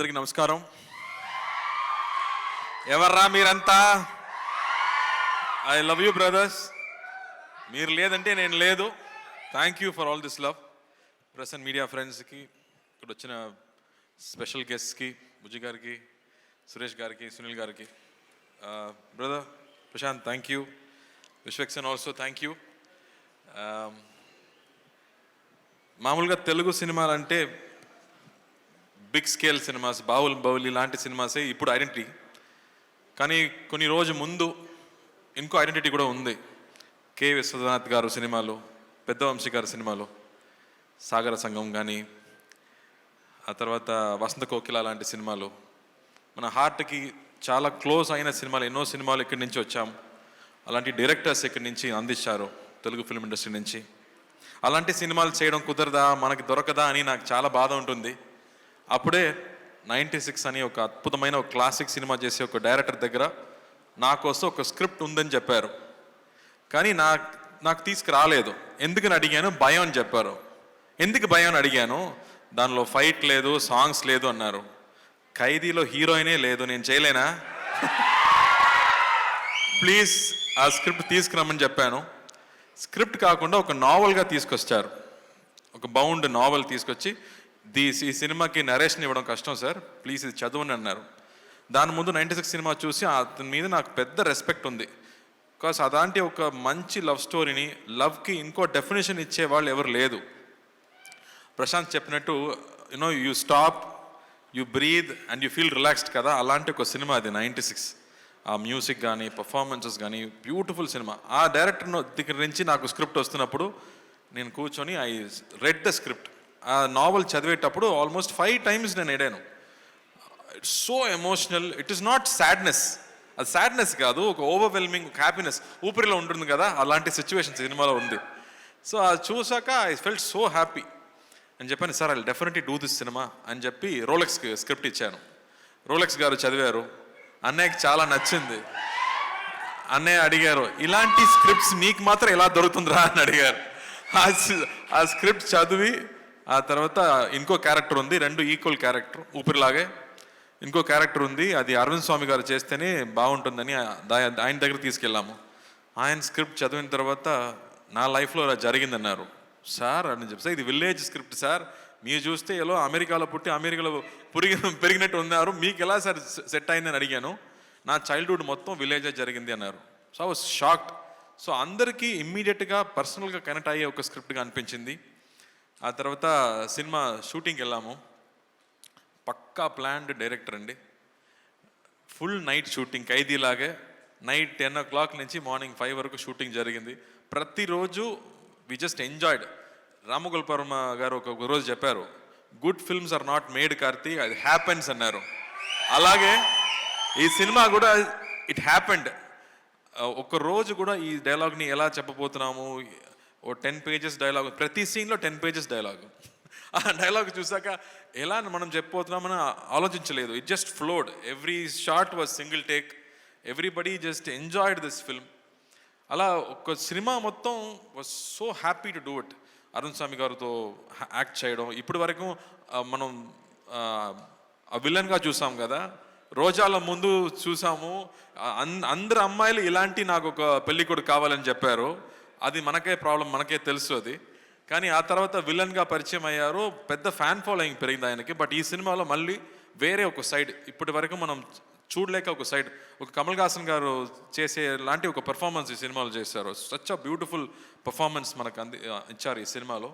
అందరికీ నమస్కారం. ఎవర్రా మీరంతా? I love you brothers. మీరు లేదంటే నేను లేదు. Thank you for all this love. Press and media ఫ్రెండ్స్కి, ఇక్కడ వచ్చిన స్పెషల్ గెస్ట్స్కి, బుజ్జి గారికి, సురేష్ గారికి, సునీల్ గారికి, brother Prashanth thank you, Vishwaksen also thank you. మామూలుగా తెలుగు సినిమాలు అంటే బిగ్ స్కేల్ సినిమాస్, బాహుబలి లాంటి సినిమాసే ఇప్పుడు ఐడెంటిటీ. కానీ కొన్ని రోజు ముందు ఇంకో ఐడెంటిటీ కూడా ఉంది. కె విశ్వనాథ్ గారు సినిమాలు, పెద్ద వంశీ గారి సినిమాలు, సాగర సంఘం కానీ, ఆ తర్వాత వసంత కోకిల లాంటి సినిమాలు, మన హార్ట్కి చాలా క్లోజ్ అయిన సినిమాలు, ఎన్నో సినిమాలు ఇక్కడి నుంచి వచ్చాం. అలాంటి డైరెక్టర్స్ ఇక్కడి నుంచి అందించారు తెలుగు ఫిల్మ్ ఇండస్ట్రీ నుంచి. అలాంటి సినిమాలు చేయడం కుదరదా, మనకి దొరకదా అని నాకు చాలా బాధ ఉంటుంది. అప్పుడే 96 అని ఒక అద్భుతమైన ఒక క్లాసిక్ సినిమా చేసే ఒక డైరెక్టర్ దగ్గర నా కోసం ఒక స్క్రిప్ట్ ఉందని చెప్పారు. కానీ నాకు తీసుకురాలేదు. ఎందుకని అడిగాను, భయం అని చెప్పారు. ఎందుకు భయం అని అడిగాను, దానిలో ఫైట్ లేదు, సాంగ్స్ లేదు అన్నారు. ఖైదీలో హీరోయినే లేదు, నేను చేయలేనా? ప్లీజ్ ఆ స్క్రిప్ట్ తీసుకురమ్మని చెప్పాను. స్క్రిప్ట్ కాకుండా ఒక నావల్గా తీసుకొచ్చారు. ఒక బౌండ్ నావల్ తీసుకొచ్చి, ఈ సినిమాకి నరేషన్ ఇవ్వడం కష్టం సార్, ప్లీజ్ ఇది చదవని అన్నారు. దాని ముందు 96 సినిమా చూసి అతని మీద నాకు పెద్ద రెస్పెక్ట్ ఉంది. బికాస్ అలాంటి ఒక మంచి లవ్ స్టోరీని, లవ్కి ఇంకో డెఫినేషన్ ఇచ్చేవాళ్ళు ఎవరు లేదు. ప్రశాంత్ చెప్పినట్టు you stop, you breathe and you feel relaxed కదా, అలాంటి ఒక సినిమా అది 96. ఆ మ్యూజిక్ కానీ, పర్ఫార్మెన్సెస్ కానీ బ్యూటిఫుల్ సినిమా. ఆ డైరెక్టర్ దగ్గర నుంచి నాకు స్క్రిప్ట్ వస్తున్నప్పుడు నేను కూర్చొని ఐ రెడ్ ద స్క్రిప్ట్. ఆ నావల్ చదివేటప్పుడు ఆల్మోస్ట్ 5 times నేను ఎడాను. It's so emotional. It is not sadness, అది సాడ్నెస్ కాదు, ఒక ఓవర్వెల్మింగ్ హ్యాపీనెస్ ఊపిరిలో ఉంటుంది కదా, అలాంటి సిచ్యువేషన్ సినిమాలో ఉంది. సో అది చూసాక ఐ ఫెల్ట్ సో హ్యాపీ అని చెప్పాను. Sir I definitely do this cinema అని చెప్పి రోలెక్స్కి స్క్రిప్ట్ ఇచ్చాను. రోలెక్స్ గారు చదివారు. అన్నయ్యకి చాలా నచ్చింది. అన్నయ్య అడిగారు, ఇలాంటి స్క్రిప్ట్స్ నీకు మాత్రం ఎలా దొరుకుతుందిరా అని అడిగారు. ఆ స్క్రిప్ట్ చదివి ఆ తర్వాత ఇంకో క్యారెక్టర్ ఉంది, 2 ఈక్వల్ క్యారెక్టర్, ఊపిరిలాగే ఇంకో క్యారెక్టర్ ఉంది, అది అరవింద్ స్వామి గారు చేస్తేనే బాగుంటుందని ఆయన దగ్గర తీసుకెళ్ళాము. ఆయన స్క్రిప్ట్ చదివిన తర్వాత నా లైఫ్లో అలా జరిగిందన్నారు. సార్ అని చెప్పి, ఇది విలేజ్ స్క్రిప్ట్ సార్, మీరు చూస్తే ఎలా అమెరికాలో పుట్టి అమెరికాలో పెరిగినట్టు ఉన్నారు, మీకు ఎలా సార్ సెట్ అయిందని అడిగాను. నా చైల్డ్హుడ్ మొత్తం విలేజే జరిగింది అన్నారు. So I was shocked. So అందరికీ ఇమ్మీడియట్గా పర్సనల్గా కనెక్ట్ అయ్యే ఒక స్క్రిప్ట్గా అనిపించింది. ఆ తర్వాత సినిమా షూటింగ్కి వెళ్ళాము. పక్కా ప్లాన్డ్ డైరెక్టర్ అండి. ఫుల్ నైట్ షూటింగ్, ఖైదీలాగే నైట్ 10 o'clock నుంచి మార్నింగ్ 5 వరకు షూటింగ్ జరిగింది. ప్రతిరోజు వి జస్ట్ ఎంజాయ్డ్. రామగోపాల్ గారు ఒక రోజు చెప్పారు, good films are not made Karthi, అది హ్యాపెన్స్ అన్నారు. అలాగే ఈ సినిమా కూడా ఇట్ హ్యాపెండ్. ఒక రోజు కూడా ఈ డైలాగ్ని ఎలా చెప్పబోతున్నాము, ఓ 10 pages డైలాగ్, ప్రతి సీన్లో 10 pages డైలాగ్. ఆ డైలాగ్ చూసాక ఎలా మనం చెప్పబోతున్నామని ఆలోచించలేదు. It just flowed. Every shot was single take. Everybody just enjoyed this film. అలా ఒక సినిమా మొత్తం was so happy to do it. Arun Swamy గారితో యాక్ట్ చేయడం, ఇప్పటి వరకు మనం విలన్గా చూసాం కదా, రోజాల ముందు చూసాము, అందరు అమ్మాయిలు ఇలాంటి నాకు ఒక పెళ్ళికొడుకు కావాలని చెప్పారు. అది మనకే ప్రాబ్లం, మనకే తెలుసు అది. కానీ ఆ తర్వాత విలన్గా పరిచయం అయ్యారు, పెద్ద ఫ్యాన్ ఫాలోయింగ్ పెరిగింది ఆయనకి. బట్ ఈ సినిమాలో మళ్ళీ వేరే ఒక సైడ్, ఇప్పటి వరకు మనం చూడలేక ఒక సైడ్, ఒక కమల్ హాసన్ గారు చేసే లాంటి ఒక పెర్ఫార్మెన్స్ ఈ సినిమాలో చేశారు. సచ్ అ బ్యూటిఫుల్ పర్ఫార్మెన్స్ మనకు ఇచ్చారు ఈ సినిమాలో.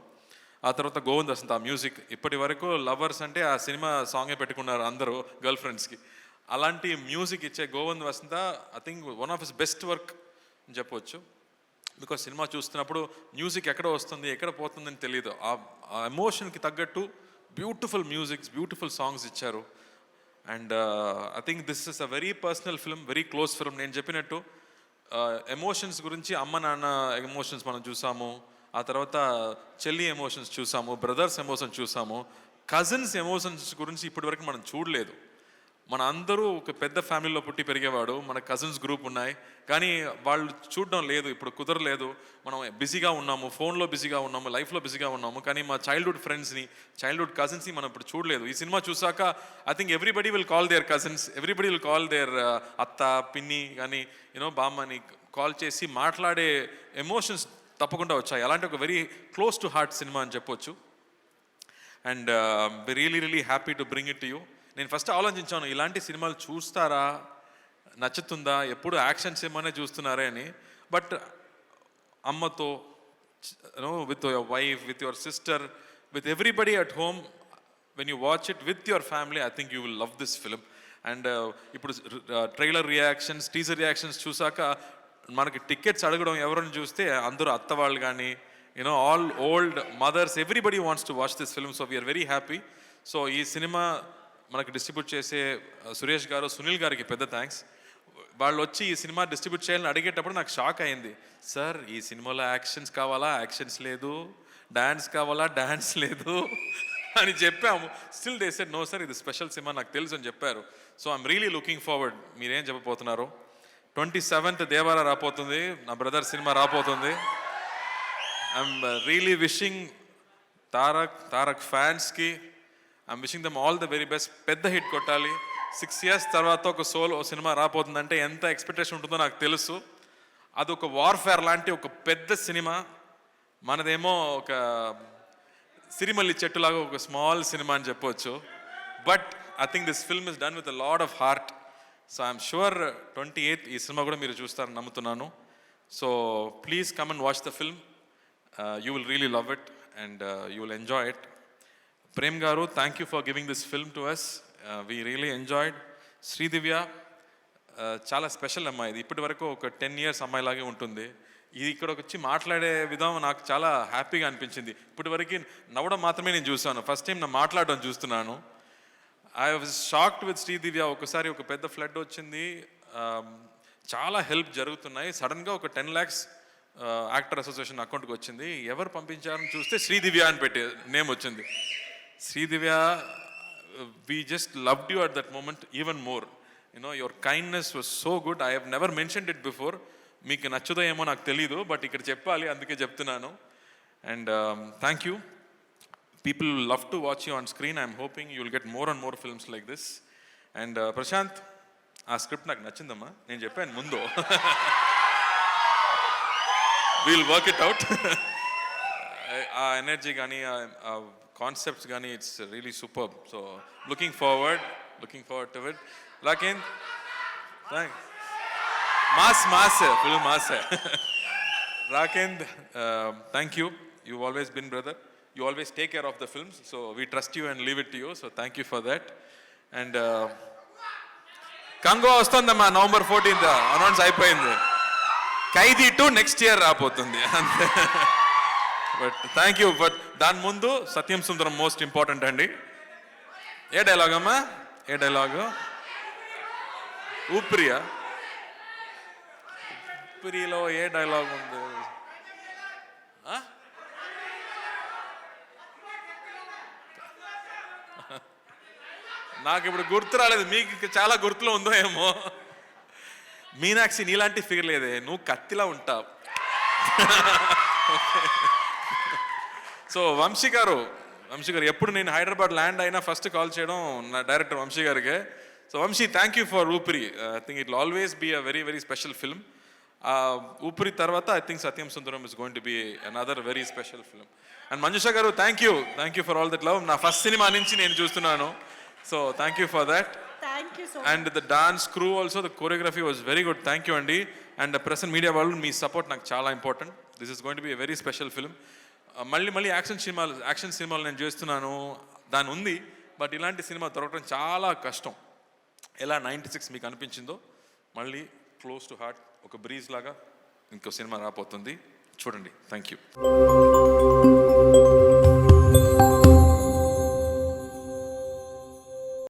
ఆ తర్వాత గోవింద్ వసంత్, ఆ మ్యూజిక్, ఇప్పటి వరకు లవర్స్ అంటే ఆ సినిమా సాంగే పెట్టుకున్నారు అందరూ గర్ల్ ఫ్రెండ్స్కి. అలాంటి మ్యూజిక్ ఇచ్చే Govind Vasanta I think one of his best work అని చెప్పవచ్చు. బికాస్ సినిమా చూస్తున్నప్పుడు మ్యూజిక్ ఎక్కడ వస్తుంది, ఎక్కడ పోతుందని తెలియదు. ఆ ఎమోషన్కి తగ్గట్టు బ్యూటిఫుల్ మ్యూజిక్స్, బ్యూటిఫుల్ సాంగ్స్ ఇచ్చారు. And I think this is a very personal film, very close film. నేను చెప్పినట్టు ఎమోషన్స్ గురించి, అమ్మ నాన్న ఎమోషన్స్ మనం చూసాము, ఆ తర్వాత చెల్లి ఎమోషన్స్ చూసాము, బ్రదర్స్ ఎమోషన్స్ చూసాము, కజిన్స్ ఎమోషన్స్ గురించి ఇప్పటి వరకు మనం చూడలేదు. మన అందరూ ఒక పెద్ద ఫ్యామిలీలో పుట్టి పెరిగేవాడు, మన కజిన్స్ గ్రూప్ ఉన్నాయి, కానీ వాళ్ళు చూడడం లేదు, ఇప్పుడు కుదరలేదు, మనం బిజీగా ఉన్నాము, ఫోన్లో బిజీగా ఉన్నాము, లైఫ్లో బిజీగా ఉన్నాము, కానీ మా చైల్డ్హుడ్ ఫ్రెండ్స్ని, చైల్డ్హుడ్ కజిన్స్ని మనం ఇప్పుడు చూడలేదు. ఈ సినిమా చూసాక I think everybody will call there cousins, everybody will call there అత్త, పిన్ని కానీ బామ్మని కాల్ చేసి మాట్లాడే ఎమోషన్స్ తప్పకుండా వచ్చాయి. అలాంటి ఒక very close to heart cinema అని చెప్పొచ్చు. And really happy to bring it to you. నేను ఫస్ట్ ఆలోచించాను, ఇలాంటి సినిమాలు చూస్తారా, నచ్చుతుందా, ఎప్పుడు యాక్షన్ సినిమానే చూస్తున్నారే అని. బట్ అమ్మతో, with your wife, with your sister, with everybody at home, when you watch it with your family, I think you will love this film. And ఇప్పుడు ట్రైలర్ రియాక్షన్స్, టీజర్ రియాక్షన్స్ చూసాక మనకి tickets అడగడం ఎవరిని చూస్తే అందరూ అత్త వాళ్ళు కానీ all old mothers, everybody wants to watch this film. So we are very happy. So ఈ సినిమా మనకి డిస్ట్రిబ్యూట్ చేసే సురేష్ గారు, సునీల్ గారికి పెద్ద థ్యాంక్స్. వాళ్ళు వచ్చి ఈ సినిమా డిస్ట్రిబ్యూట్ చేయాలని అడిగేటప్పుడు నాకు షాక్ అయింది. సార్, ఈ సినిమాలో యాక్షన్స్ కావాలా, యాక్షన్స్ లేదు, డాన్స్ కావాలా, డాన్స్ లేదు అని చెప్పాము. Still they said no sir, ఇది స్పెషల్ సినిమా, నాకు తెలుసు అని చెప్పారు. So I'm really looking forward. మీరేం చెప్పబోతున్నారు? 27th దేవారా రాపోతుంది, నా బ్రదర్ సినిమా రాపోతుంది. ఐఎమ్ రియలీ విషింగ్ తారక్ ఫ్యాన్స్కి, I'm wishing them all the very best. పెద్ద హిట్ కొట్టాలి. 6 years తర్వాత ఒక సోలో సినిమా రాబోతుందంటే ఎంత ఎక్స్పెక్టేషన్ ఉంటుందో నాకు తెలుసు. అదొక వార్ఫేర్ లాంటి ఒక పెద్ద సినిమా. మనదేమో ఒక సిరిమల్లి చెట్టులాగా ఒక స్మాల్ సినిమా అని చెప్పవచ్చు. But I think this film is done with a lot of heart. So I'm sure 28th ఈ సినిమా కూడా మీరు చూస్తారని నమ్ముతున్నాను. So please come and watch the film. You will really love it and you will enjoy it. Prem గారు, thank you for giving this film to us. We really enjoyed. Sridivya చాలా special అమ్మాయి. ఇది ఇప్పటి వరకు ఒక 10 years అమ్మాయిలాగే ఉంటుంది. ఇది ఇక్కడికి వచ్చి మాట్లాడే విధానం నాకు చాలా హ్యాపీగా అనిపించింది. ఇప్పటి వరకు నవ్వడం మాత్రమే నేను చూసాను, ఫస్ట్ టైం నా మాట్లాడడం చూస్తున్నాను. I was shocked with Sridivya. ఒకసారి ఒక పెద్ద ఫ్లడ్ వచ్చింది, చాలా హెల్ప్ జరుగుతున్నాయి, సడన్గా ఒక 10 lakhs యాక్టర్ అసోసియేషన్ అకౌంట్కి వచ్చింది. ఎవరు పంపించారని చూస్తే శ్రీదివ్య అని పెట్టి నేమ్ వచ్చింది. Sridivya, we just loved you at that moment even more. Your kindness was so good. I have never mentioned it before. మీకు నచ్చుదో ఏమో నాకు తెలీదు, బట్ ఇక్కడ చెప్పాలి, అందుకే చెప్తున్నాను. And thank you. People love to watch you on screen. I'm hoping you will get more and more films like this. And Prashanth, ఆ script నాకు నచ్చిందమ్మా, నేను చెప్పాను ముందు. We'll work it out. ఆ ఎనర్జీ కానీ, ఆ కాన్సెప్ట్స్ కానీ, it's really super. So looking forward to it. Rakend, thanks. Mass full mass. Rakend, thank you. You always been brother. You always take care of the films. So we trust you and leave it to you. So thank you for that. And Congo వస్తుందమ్మా, November 14th announce అయిపోయింది. ఖైదీ 2 next year రాబోతుంది అంతే. But thank you. But దాని ముందు సత్యం సుందరం most important అండి. ఏ dialogue అమ్మా? ఏ dialogue? ఊపిరియా? ఊపిరిలో ఏ dialogue ఉంది? నాకు ఇప్పుడు గుర్తు రాలేదు, మీకు చాలా గుర్తులో ఉందో ఏమో. మీనాక్షి, నీలాంటి ఫిగర్ లేదే, నువ్వు కత్తిలా ఉంటావు. సో వంశీ గారు ఎప్పుడు నేను హైదరాబాద్ ల్యాండ్ అయినా ఫస్ట్ కాల్ చేయడం నా డైరెక్టర్ వంశీ గారికి. So Vamsi, thank you for Oopiri. I think it will always be a very very special film. Oopiri తర్వాత I think Satyam Sundaram is going to be another very special film. And Manjusha గారు, thank you for all that love. నా first cinema నుంచి నేను చూస్తున్నాను. So thank you for that. And the dance crew also, the choreography was very good. Thank you అండి. And press and media వాళ్ళు, మీ support నాకు చాలా important. This is going to be a very special film. మళ్ళీ action సినిమాలు నేను చేస్తున్నాను, దాని ఉంది, బట్ ఇలాంటి సినిమా దొరకడం చాలా కష్టం. ఎలా 96 మీకు అనిపించిందో, మళ్ళీ క్లోజ్ టు హార్ట్ ఒక బ్రీజ్ లాగా ఇంకో సినిమా రాబోతుంది, చూడండి. Thank you.